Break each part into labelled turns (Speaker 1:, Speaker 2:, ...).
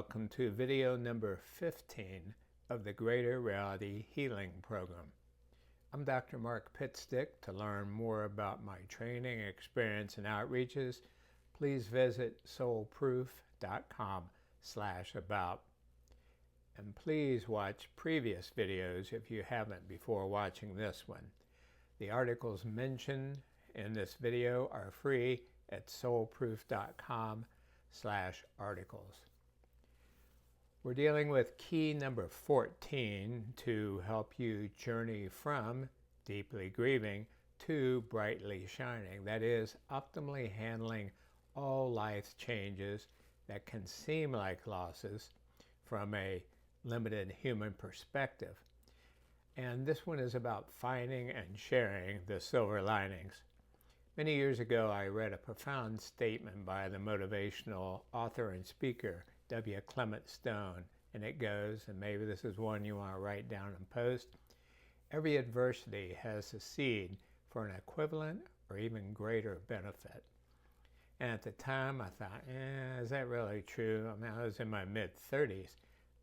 Speaker 1: welcome to video number 15 of the Greater Reality Healing Program. I'm Dr. Mark Pitstick. To learn more about my training, experience, and outreaches, please visit soulproof.com/about. And please watch previous videos if you haven't before watching this one. The articles mentioned in this video are free at soulproof.com/articles. We're dealing with key number 14 to help you journey from deeply grieving to brightly shining. That is, optimally handling all life changes that can seem like losses from a limited human perspective. And this one is about finding and sharing the silver linings. Many years ago, I read a profound statement by the motivational author and speaker, W. Clement Stone, and it goes, and maybe this is one you want to write down and post: every adversity has a seed for an equivalent or even greater benefit. And at the time, I thought, is that really true? I mean, I was in my mid-30s.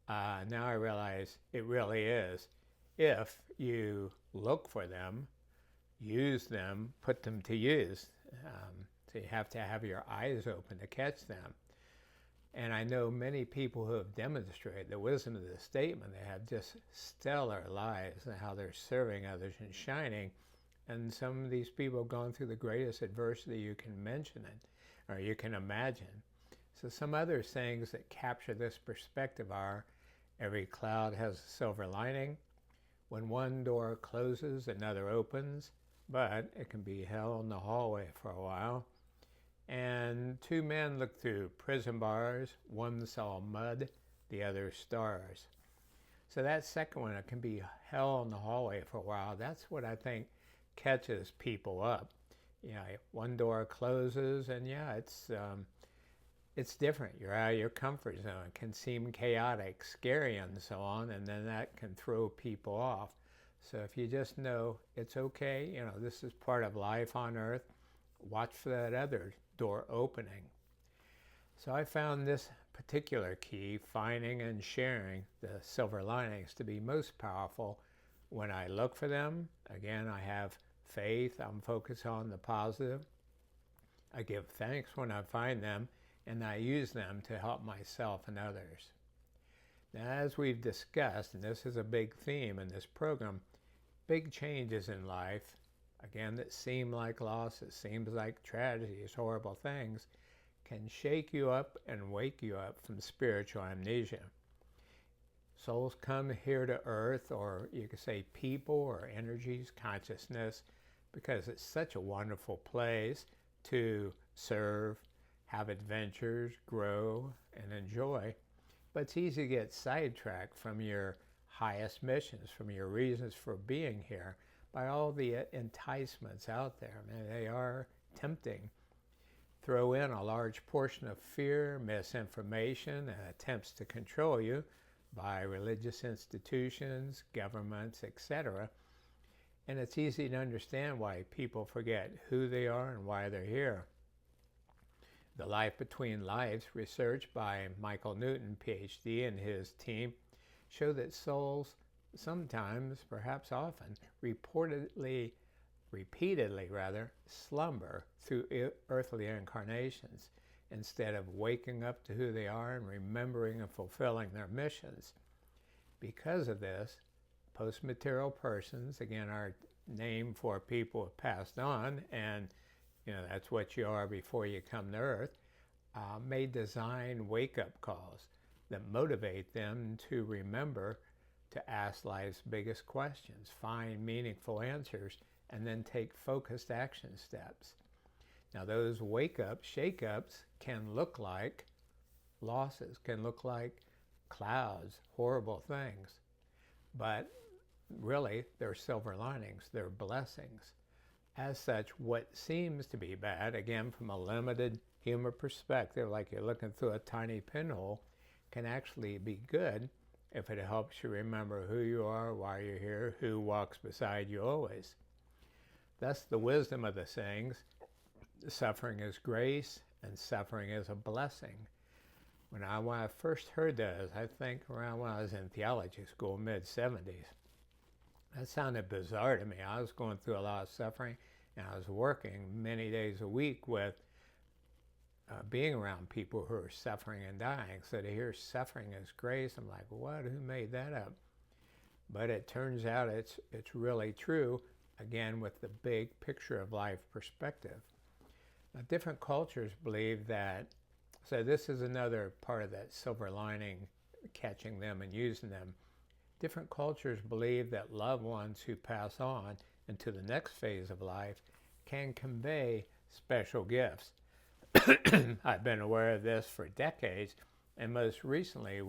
Speaker 1: Now I realize it really is. If you look for them, use them, put them to use. So you have to have your eyes open to catch them. And I know many people who have demonstrated the wisdom of this statement. They have just stellar lives and how they're serving others and shining. And some of these people have gone through the greatest adversity you can mention it, or you can imagine. So some other things that capture this perspective are: every cloud has a silver lining. When one door closes, another opens, but it can be hell in the hallway for a while. And two men looked through prison bars. One saw mud, the other stars. So that second one, it can be hell in the hallway for a while. That's what I think catches people up. You know, one door closes, and yeah, it's different. You're out of your comfort zone. It can seem chaotic, scary, and so on, and then that can throw people off. So if you just know it's okay, you know, this is part of life on earth, watch for that other door opening. So I found this particular key, finding and sharing the silver linings, to be most powerful when I look for them. Again, I have faith. I'm focused on the positive. I give thanks when I find them, and I use them to help myself and others. Now, as we've discussed, and this is a big theme in this program, big changes in life, again, that seem like losses, seems like tragedies, horrible things, can shake you up and wake you up from spiritual amnesia. Souls come here to earth, or you could say people or energies, consciousness, because it's such a wonderful place to serve, have adventures, grow, and enjoy. But it's easy to get sidetracked from your highest missions, from your reasons for being here, by all the enticements out there. I mean, they are tempting. Throw in a large portion of fear, misinformation, and attempts to control you by religious institutions, governments, etc. And it's easy to understand why people forget who they are and why they're here. The Life Between Lives research by Michael Newton, PhD, and his team show that souls sometimes, perhaps often, repeatedly slumber through earthly incarnations instead of waking up to who they are and remembering and fulfilling their missions. Because of this, post-material persons, again, our name for people who have passed on, and you know that's what you are before you come to earth, may design wake-up calls that motivate them to remember to ask life's biggest questions, find meaningful answers, and then take focused action steps. Now, those wake-ups, shake-ups can look like losses, can look like clouds, horrible things. But really, they're silver linings, they're blessings. As such, what seems to be bad, again, from a limited human perspective, like you're looking through a tiny pinhole, can actually be good if it helps you remember who you are, why you're here, who walks beside you always. Thus, the wisdom of the sayings, suffering is grace and suffering is a blessing. When I first heard those, I think around when I was in theology school, mid-70s, that sounded bizarre to me. I was going through a lot of suffering, and I was working many days a week with being around people who are suffering and dying. So to hear suffering as grace, I'm like, what? Who made that up? But it turns out it's really true, again, with the big picture of life perspective. Now, different cultures believe that, so this is another part of that silver lining, catching them and using them. Different cultures believe that loved ones who pass on into the next phase of life can convey special gifts. I've been aware of this for decades, and most recently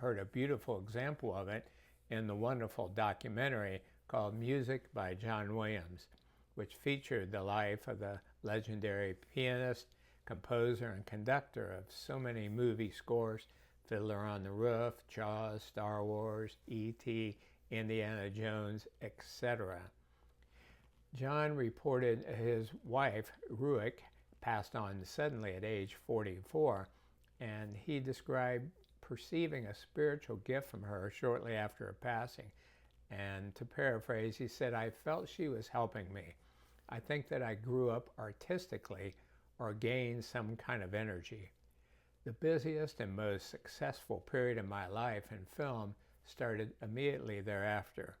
Speaker 1: heard a beautiful example of it in the wonderful documentary called Music by John Williams, which featured the life of the legendary pianist, composer, and conductor of so many movie scores: Fiddler on the Roof, Jaws, Star Wars, E.T., Indiana Jones, etc. John reported his wife, Ruick, passed on suddenly at age 44, and he described perceiving a spiritual gift from her shortly after her passing. And to paraphrase, he said, "I felt she was helping me. I think that I grew up artistically or gained some kind of energy." The busiest and most successful period of my life in film started immediately thereafter.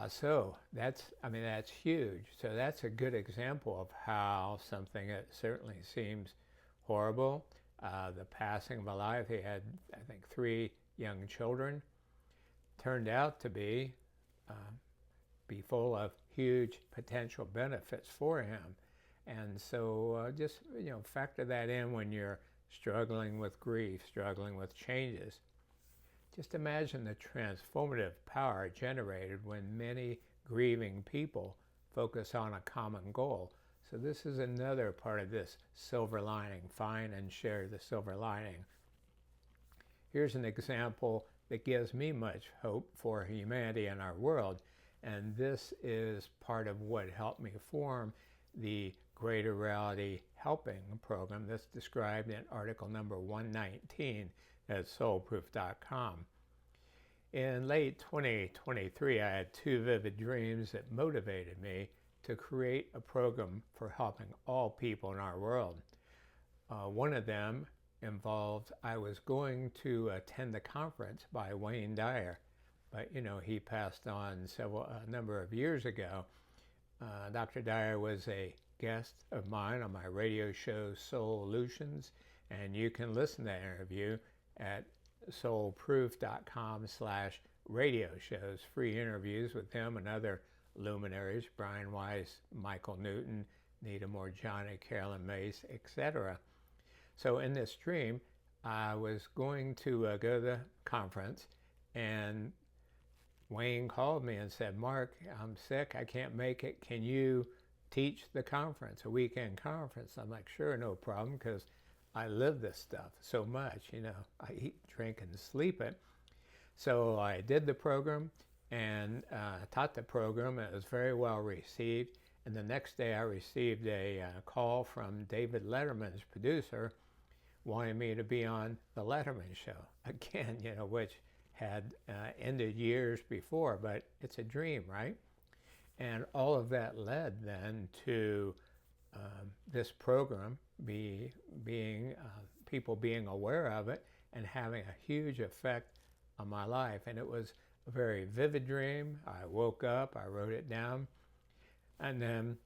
Speaker 1: So that's huge. So that's a good example of how something that certainly seems horrible, the passing of a life. He had, I think, 3 young children, turned out to be full of huge potential benefits for him. And so just, factor that in when you're struggling with grief, struggling with changes. Just imagine the transformative power generated when many grieving people focus on a common goal. So this is another part of this silver lining. Find and share the silver lining. Here's an example that gives me much hope for humanity and our world. And this is part of what helped me form the Greater Reality Helping program that's described in article number 119 at soulproof.com. In late 2023, I had 2 vivid dreams that motivated me to create a program for helping all people in our world. One of them involved, I was going to attend the conference by Wayne Dyer, but he passed on a number of years ago. Dr. Dyer was a guest of mine on my radio show Soullutions, and you can listen to that interview at soulproof.com/radio shows. Free interviews with him and other luminaries: Brian Weiss, Michael Newton, Nita Morjani, Carolyn Mace, etc. So in this dream, I was going to go to the conference, and Wayne called me and said, "Mark, I'm sick. I can't make it. Can you teach the conference, a weekend conference?" I'm like, "Sure, no problem," because I live this stuff so much. I eat, drink, and sleep it. So I did the program and taught the program. It was very well received. And the next day I received a call from David Letterman's producer wanting me to be on the Letterman show again, which had ended years before, but it's a dream, right? And all of that led then to this program people being aware of it and having a huge effect on my life. And it was a very vivid dream. I woke up, I wrote it down, and then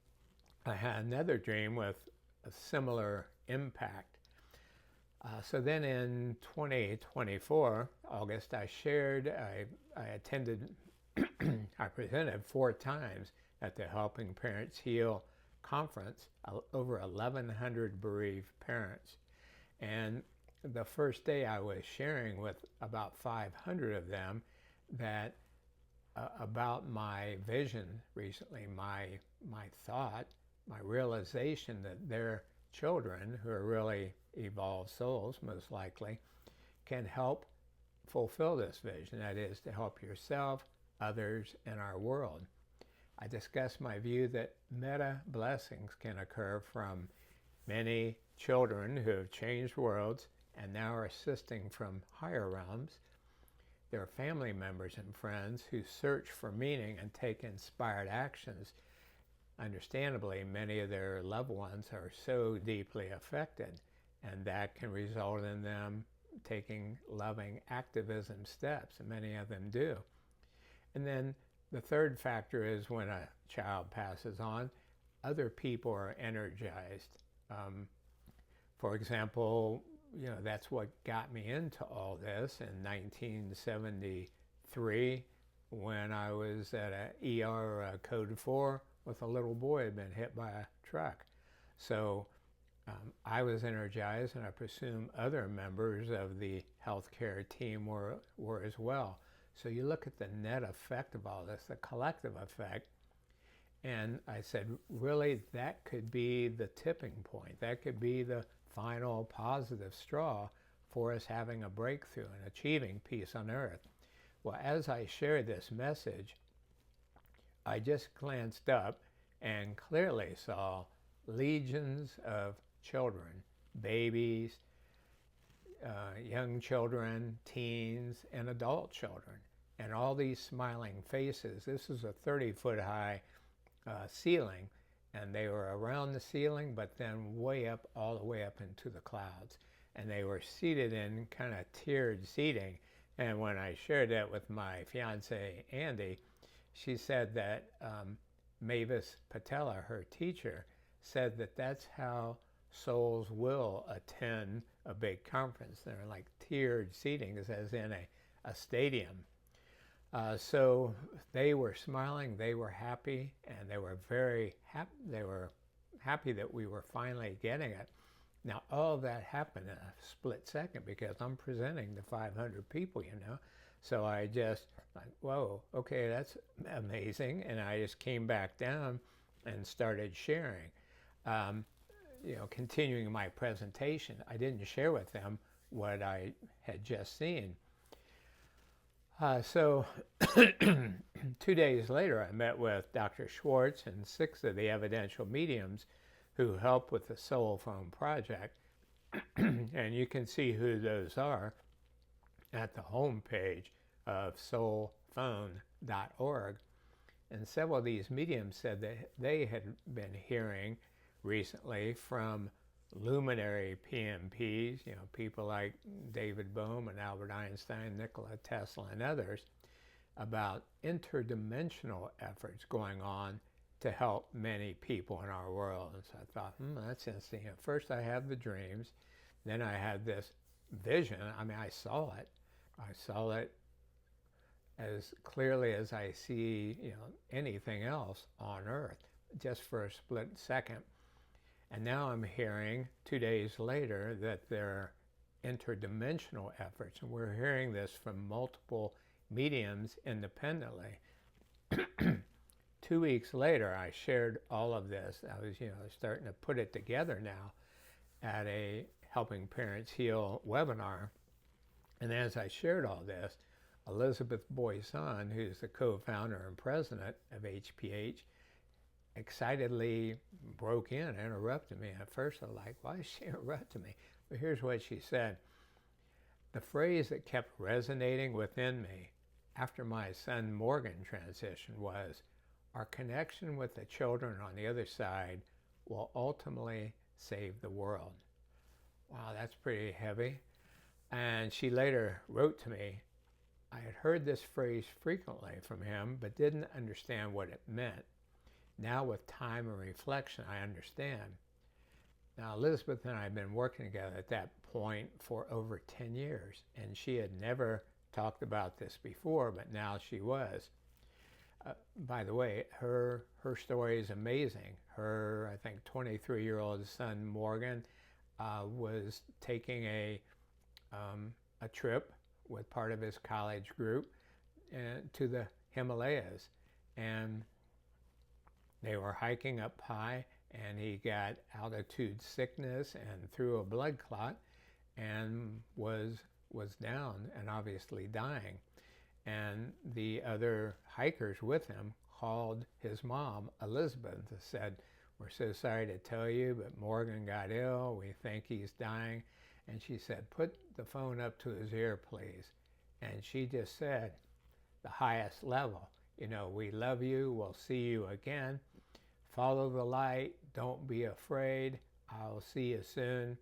Speaker 1: I had another dream with a similar impact. So then in 2024, August, I attended, I presented 4 times at the Helping Parents Heal conference, over 1,100 bereaved parents. And the first day I was sharing with about 500 of them that about my vision recently, my thought, my realization that their children, who are really evolved souls most likely, can help fulfill this vision. That is, to help yourself, others, and our world. I discussed my view that meta blessings can occur from Many children who have changed worlds and now are assisting from higher realms. Their family members and friends who search for meaning and take inspired actions. Understandably, many of their loved ones are so deeply affected, and that can result in them taking loving activism steps, and many of them do. And then the third factor is when a child passes on, other people are energized. For example, that's what got me into all this in 1973 when I was at a ER code 4 with a little boy who had been hit by a truck. So I was energized, and I presume other members of the healthcare team were as well. So you look at the net effect of all this, the collective effect, and I said, really, that could be the tipping point. That could be the final positive straw for us having a breakthrough and achieving peace on earth. Well, as I shared this message, I just glanced up and clearly saw legions of children, babies, young children, teens, and adult children, and all these smiling faces. This is a 30-foot high ceiling, and they were around the ceiling, but then way up, all the way up into the clouds. And they were seated in kind of tiered seating. And when I shared that with my fiance, Andy, she said that Mavis Patella, her teacher, said that that's how souls will attend a big conference. They're like tiered seatings, as in a stadium. So they were smiling, they were happy, and they were very happy. They were happy that we were finally getting it. Now, all of that happened in a split second because I'm presenting to 500 people, So I just, whoa, okay, that's amazing. And I just came back down and started sharing. Continuing my presentation, I didn't share with them what I had just seen. So 2 days later, I met with Dr. Schwartz and 6 of the evidential mediums who help with the Soul Phone project. And you can see who those are at the homepage of soulphone.org. And several of these mediums said that they had been hearing recently from luminary PMPs, people like David Bohm and Albert Einstein, Nikola Tesla, and others, about interdimensional efforts going on to help many people in our world. And so I thought, that's interesting. At first I had the dreams, then I had this vision. I mean, I saw it. I saw it as clearly as I see, anything else on Earth, just for a split second. And now I'm hearing 2 days later that there are interdimensional efforts, and we're hearing this from multiple mediums independently. 2 weeks later, I shared all of this. I was, starting to put it together now at a Helping Parents Heal webinar. And as I shared all this, Elizabeth Boyson, who's the co-founder and president of HPH, excitedly broke in and interrupted me. At first I was like, why is she interrupting me? But here's what she said. The phrase that kept resonating within me after my son Morgan transition was, our connection with the children on the other side will ultimately save the world. Wow, that's pretty heavy. And she later wrote to me, I had heard this phrase frequently from him, but didn't understand what it meant. Now with time and reflection, I understand. Now, Elizabeth and I have been working together at that point for over 10 years, and she had never talked about this before, but now she was. By the way, her story is amazing. Her, I think, 23-year-old son, Morgan, was taking a trip with part of his college group to the Himalayas, and they were hiking up high, and he got altitude sickness and threw a blood clot and was down and obviously dying. And the other hikers with him called his mom, Elizabeth, and said, we're so sorry to tell you, but Morgan got ill. We think he's dying. And she said, put the phone up to his ear, please. And she just said, the highest level, you know, we love you. We'll see you again. Follow the light. Don't be afraid. I'll see you soon.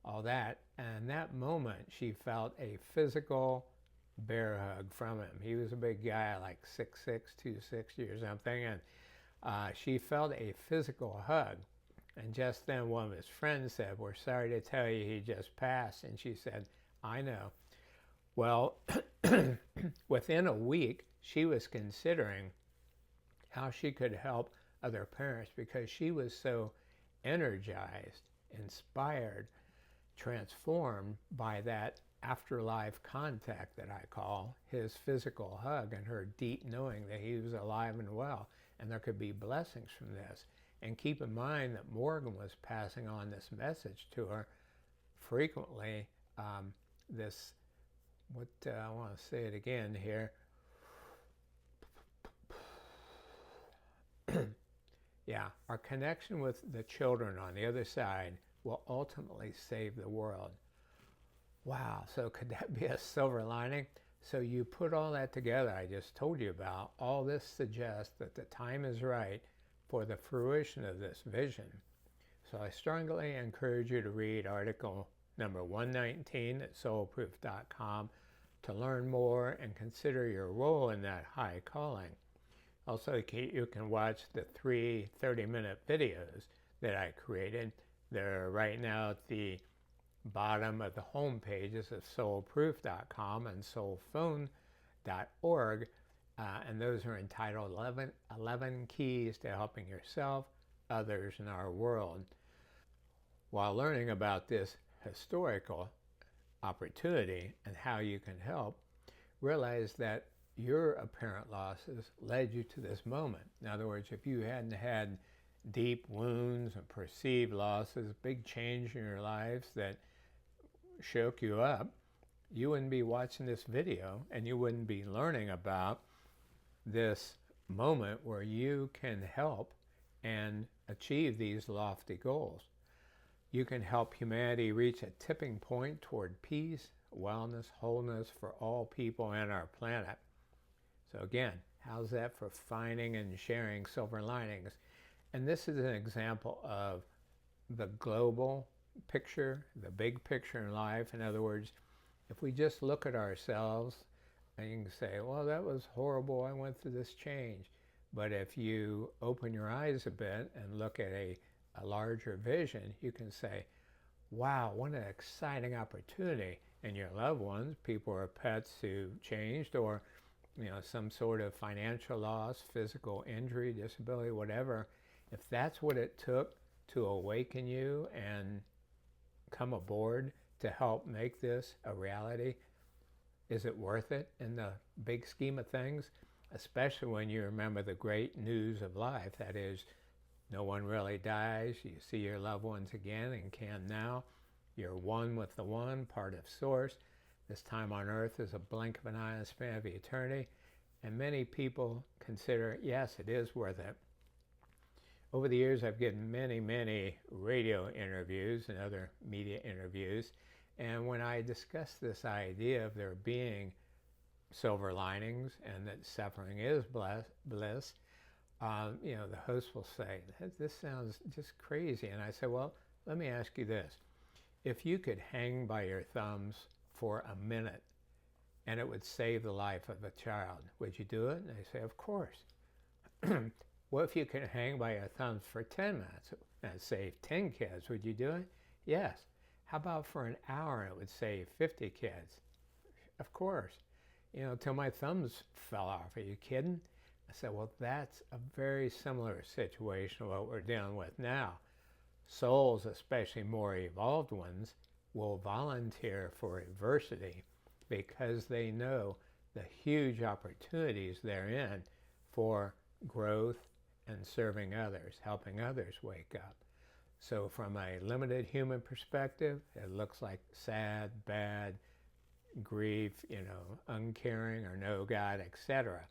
Speaker 1: All that. And that moment, she felt a physical bear hug from him. He was a big guy, like 6'6", 260 or something. And she felt a physical hug. And just then one of his friends said, we're sorry to tell you he just passed. And she said, I know. Well, within a week, she was considering how she could help other parents because she was so energized, inspired, transformed by that afterlife contact that I call his physical hug and her deep knowing that he was alive and well and there could be blessings from this. And keep in mind that Morgan was passing on this message to her frequently. I want to say it again here. Yeah, our connection with the children on the other side will ultimately save the world. Wow, so could that be a silver lining? So you put all that together I just told you about. All this suggests that the time is right for the fruition of this vision. So I strongly encourage you to read article number 119 at soulproof.com to learn more and consider your role in that high calling. Also, you can watch the 3 30-minute videos that I created. They're right now at the bottom of the home pages of soulproof.com and soulphone.org. And those are entitled 11 Keys to Helping Yourself, Others, in Our World. While learning about this historical opportunity and how you can help, realize that your apparent losses led you to this moment. In other words, if you hadn't had deep wounds and perceived losses, big change in your lives that shook you up, you wouldn't be watching this video and you wouldn't be learning about this moment where you can help and achieve these lofty goals. You can help humanity reach a tipping point toward peace, wellness, wholeness for all people and our planet. So again, how's that for finding and sharing silver linings? And this is an example of the global picture, the big picture in life. In other words, if we just look at ourselves, and you can say, well, that was horrible, I went through this change. But if you open your eyes a bit and look at a larger vision, you can say, wow, what an exciting opportunity. And your loved ones, people or pets who changed, or some sort of financial loss, physical injury, disability, whatever, if that's what it took to awaken you and come aboard to help make this a reality, is it worth it in the big scheme of things? Especially when you remember the great news of life, that is, no one really dies, you see your loved ones again and can now, you're one with the one, part of Source. This time on earth is a blink of an eye in the span of eternity, and many people consider, yes, it is worth it. Over the years, I've given many radio interviews and other media interviews, and when I discuss this idea of there being silver linings and that suffering is bliss, the host will say, this sounds just crazy. And I say, well, let me ask you this. If you could hang by your thumbs for a minute and it would save the life of a child, would you do it? And they say, of course. What if you could hang by your thumbs for 10 minutes and save 10 kids? Would you do it? Yes. How about for an hour and it would save 50 kids? Of course. Till my thumbs fell off. Are you kidding? I said, well, that's a very similar situation to what we're dealing with now. Souls, especially more evolved ones, will volunteer for adversity because they know the huge opportunities therein for growth and serving others, helping others wake up. So from a limited human perspective, it looks like sad, bad, grief, uncaring or no God, etc.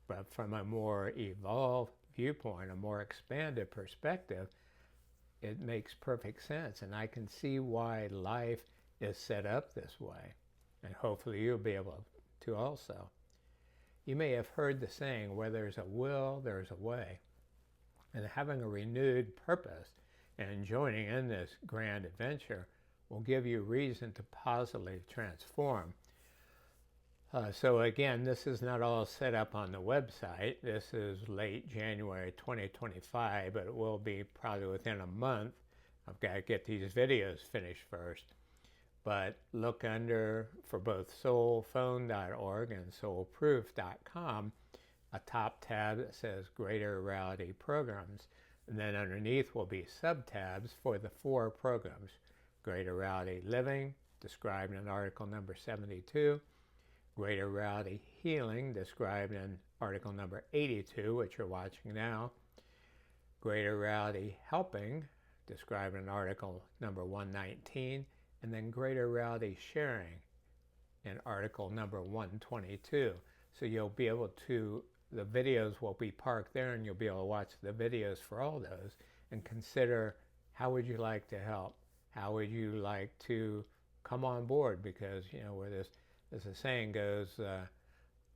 Speaker 1: But from a more evolved viewpoint, a more expanded perspective, it makes perfect sense, and I can see why life is set up this way, and hopefully you'll be able to also. You may have heard the saying, where there's a will, there's a way. And having a renewed purpose and joining in this grand adventure will give you reason to positively transform. So again, this is not all set up on the website. This is late January 2025, but it will be probably within a month. I've got to get these videos finished first. But look under, for both soulphone.org and soulproof.com, a top tab that says Greater Reality Programs. And then underneath will be sub-tabs for the 4 programs. Greater Reality Living, described in article number 72. Greater Reality Healing, described in article number 82, which you're watching now. Greater Reality Helping, described in article number 119. And then Greater Reality Sharing in article number 122. So you'll be able to, the videos will be parked there, and you'll be able to watch the videos for all those and consider, how would you like to help? How would you like to come on board? Because, you know, where this, as the saying goes,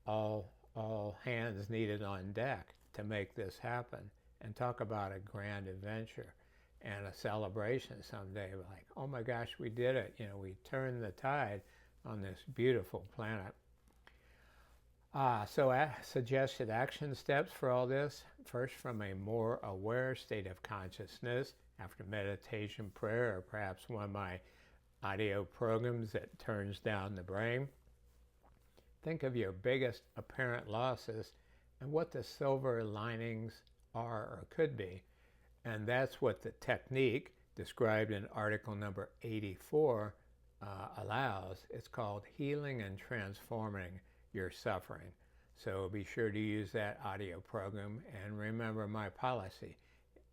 Speaker 1: all hands needed on deck to make this happen. And talk about a grand adventure and a celebration someday, like, oh my gosh, we did it. You know, we turned the tide on this beautiful planet. So suggested action steps for all this. First, from a more aware state of consciousness, after meditation, prayer, or perhaps one of my audio programs that turns down the brain. Think of your biggest apparent losses and what the silver linings are or could be. And that's what the technique described in article number 84 allows. It's called healing and transforming your suffering. So be sure to use that audio program, and remember my policy.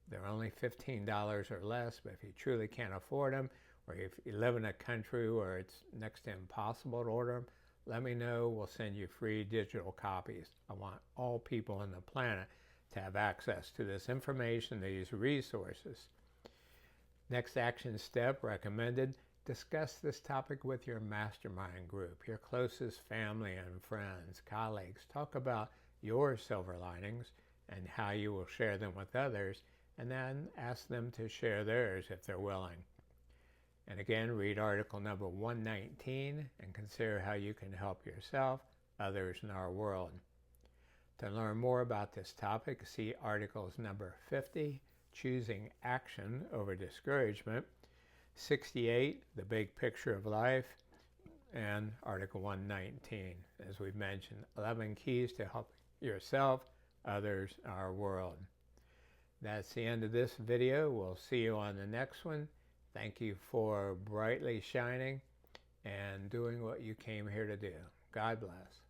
Speaker 1: They're only $15 or less, but if you truly can't afford them, or if you live in a country where it's next to impossible to order them, let me know. We'll send you free digital copies. I want all people on the planet to have access to this information, these resources. Next action step recommended: discuss this topic with your mastermind group, your closest family and friends, colleagues. Talk about your silver linings and how you will share them with others, and then ask them to share theirs if they're willing. And again, read article number 119 and consider how you can help yourself, others, in our world. To learn more about this topic, see articles number 50, Choosing Action Over Discouragement, 68, The Big Picture of Life, and article 119, as we've mentioned, 11 keys to help yourself, others, our world. That's the end of this video. We'll see you on the next one. Thank you for brightly shining and doing what you came here to do. God bless.